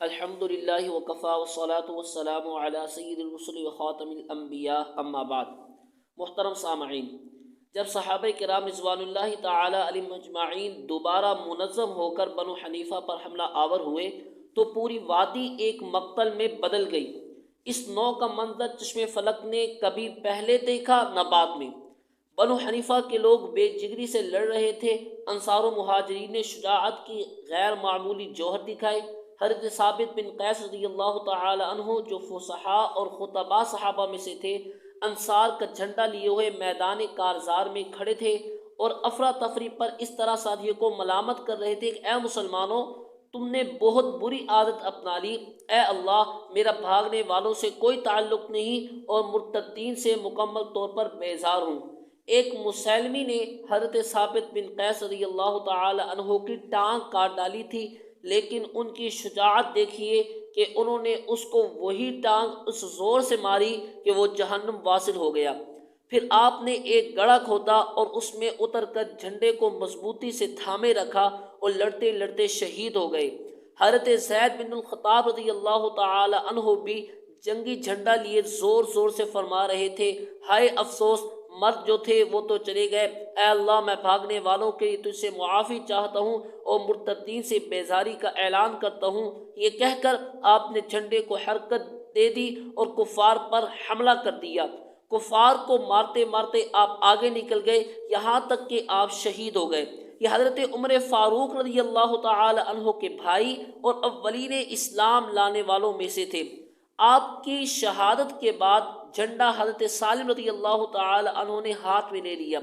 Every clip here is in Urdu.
الحمد للہ وکفا والصلاة والسلام علی سید الرسل وخاتم الانبیاء اما بعد۔ محترم سامعین، جب صحابہ کرام رضوان اللہ تعالی علیہم اجمعین دوبارہ منظم ہو کر بنو حنیفہ پر حملہ آور ہوئے تو پوری وادی ایک مقتل میں بدل گئی۔ اس نوع کا منظر چشم فلک نے کبھی پہلے دیکھا نہ بعد میں۔ بنو حنیفہ کے لوگ بے جگری سے لڑ رہے تھے۔ انصار و مہاجرین نے شجاعت کی غیر معمولی جوہر دکھائے۔ حضرت ثابت بن قیس رضی اللہ تعالی عنہ جو فصحاء اور خطباء صحابہ میں سے تھے، انصار کا جھنڈا لیے ہوئے میدان کارزار میں کھڑے تھے اور افراتفری پر اس طرح ساتھیوں کو ملامت کر رہے تھے کہ اے مسلمانوں، تم نے بہت بری عادت اپنا لی۔ اے اللہ، میرا بھاگنے والوں سے کوئی تعلق نہیں اور مرتدین سے مکمل طور پر بیزار ہوں۔ ایک مسلمی نے حضرت ثابت بن قیس رضی اللہ تعالی عنہ کی ٹانگ کاٹ ڈالی تھی، لیکن ان کی شجاعت دیکھیے کہ انہوں نے اس کو وہی ٹانگ اس زور سے ماری کہ وہ جہنم واصل ہو گیا۔ پھر آپ نے ایک گڑھا کھودا اور اس میں اتر کر جھنڈے کو مضبوطی سے تھامے رکھا اور لڑتے لڑتے شہید ہو گئے۔ حضرت زید بن الخطاب رضی اللہ تعالی عنہ بھی جنگی جھنڈا لیے زور زور سے فرما رہے تھے، ہائے افسوس، مرد جو تھے وہ تو چلے گئے، اے اللہ میں بھاگنے والوں کے لیے تجھ سے معافی چاہتا ہوں اور مرتدین سے بیزاری کا اعلان کرتا ہوں۔ یہ کہہ کر آپ نے جھنڈے کو حرکت دے دی اور کفار پر حملہ کر دیا۔ کفار کو مارتے مارتے آپ آگے نکل گئے، یہاں تک کہ آپ شہید ہو گئے۔ یہ حضرت عمر فاروق رضی اللہ تعالی عنہ کے بھائی اور اولین اسلام لانے والوں میں سے تھے۔ آپ کی شہادت کے بعد جھنڈا حضرت سالم رضی اللہ تعالی عنہ نے ہاتھ میں لے لیا۔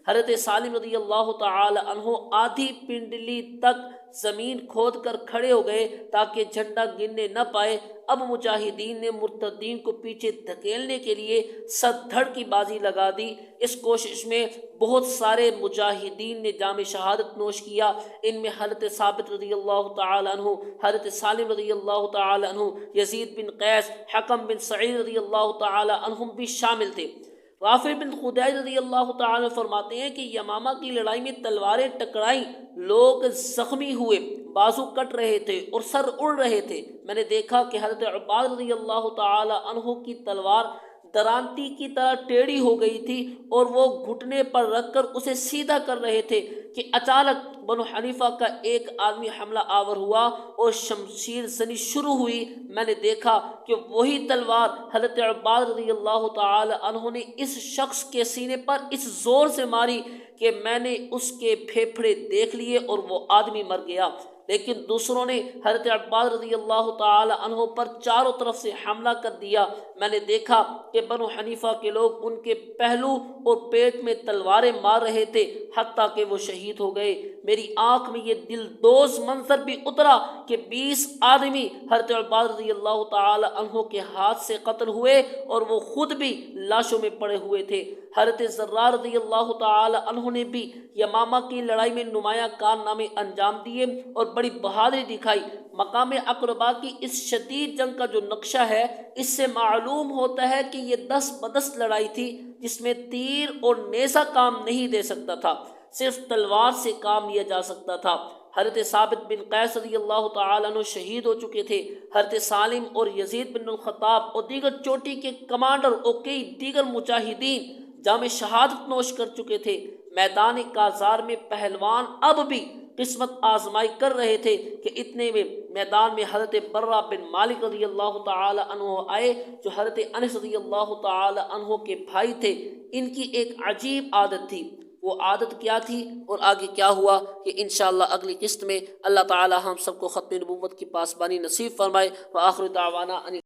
حضرت سالم رضی اللہ تعالی عنہ آدھی پنڈلی تک زمین کھود کر کھڑے ہو گئے تاکہ جھنڈا گرنے نہ پائے۔ اب مجاہدین نے مرتدین کو پیچھے دھکیلنے کے لیے سر دھڑ کی بازی لگا دی۔ اس کوشش میں بہت سارے مجاہدین نے جام شہادت نوش کیا۔ ان میں حضرت ثابت رضی اللہ تعالی عنہ، حضرت سالم رضی اللہ تعالی عنہ، یزید بن قیس، حکم بن سعید رضی اللہ تعالی عنہم بھی شامل تھے۔ رافع بن خدیج رضی اللہ تعالی فرماتے ہیں کہ یمامہ کی لڑائی میں تلواریں ٹکرائیں، لوگ زخمی ہوئے، بازو کٹ رہے تھے اور سر اڑ رہے تھے۔ میں نے دیکھا کہ حضرت عباد رضی اللہ تعالی عنہ کی تلوار درانتی کی طرح ٹیڑھی ہو گئی تھی اور وہ گھٹنے پر رکھ کر اسے سیدھا کر رہے تھے کہ اچانک بنو حنیفہ کا ایک آدمی حملہ آور ہوا اور شمشیر زنی شروع ہوئی۔ میں نے دیکھا کہ وہی تلوار حضرت عباد رضی اللہ تعالی عنہ نے اس شخص کے سینے پر اس زور سے ماری کہ میں نے اس کے پھیپھڑے دیکھ لیے اور وہ آدمی مر گیا۔ لیکن دوسروں نے حضرت عباد رضی اللہ تعالی عنہ پر چاروں طرف سے حملہ کر دیا۔ میں نے دیکھا کہ بنو حنیفہ کے لوگ ان کے پہلو اور پیٹ میں تلواریں مار رہے تھے حتیٰ کہ وہ شہید ہو گئے۔ میری آنکھ میں یہ دلدوز منظر بھی اترا کہ 20 آدمی حضرت عباد رضی اللہ تعالی عنہ کے ہاتھ سے قتل ہوئے اور وہ خود بھی لاشوں میں پڑے ہوئے تھے۔ حضرت زرار رضی اللہ تعالی عنہ نے بھی یمامہ کی لڑائی میں نمایاں کارنامے انجام دیے اور بڑی بہادری دکھائی۔ مقام اقربا کی اس شدید جنگ کا جو نقشہ ہے، اس سے معلوم ہوتا ہے کہ یہ 10 بدس لڑائی تھی جس میں تیر اور نیزہ کام نہیں دے سکتا تھا، صرف تلوار سے کام لیا جا سکتا تھا۔ حضرت ثابت بن قیس رضی اللہ تعالی عنہ شہید ہو چکے تھے۔ حضرت سالم اور یزید بن الخطاب اور دیگر چوٹی کے کمانڈر اور کئی دیگر مجاہدین جام شہادت نوش کر چکے تھے۔ میدان کارزار میں پہلوان اب بھی قسمت آزمائی کر رہے تھے کہ اتنے میں میدان میں حضرت برہ بن مالک رضی اللہ تعالی عنہ آئے جو حضرت انس رضی اللہ تعالی عنہ کے بھائی تھے۔ ان کی ایک عجیب عادت تھی۔ وہ عادت کیا تھی اور آگے کیا ہوا، یہ انشاءاللہ اگلی قسط میں اللہ تعالی ہم سب کو ختم نبوت کی پاسبانی نصیب فرمائے۔ وآخر دعوانا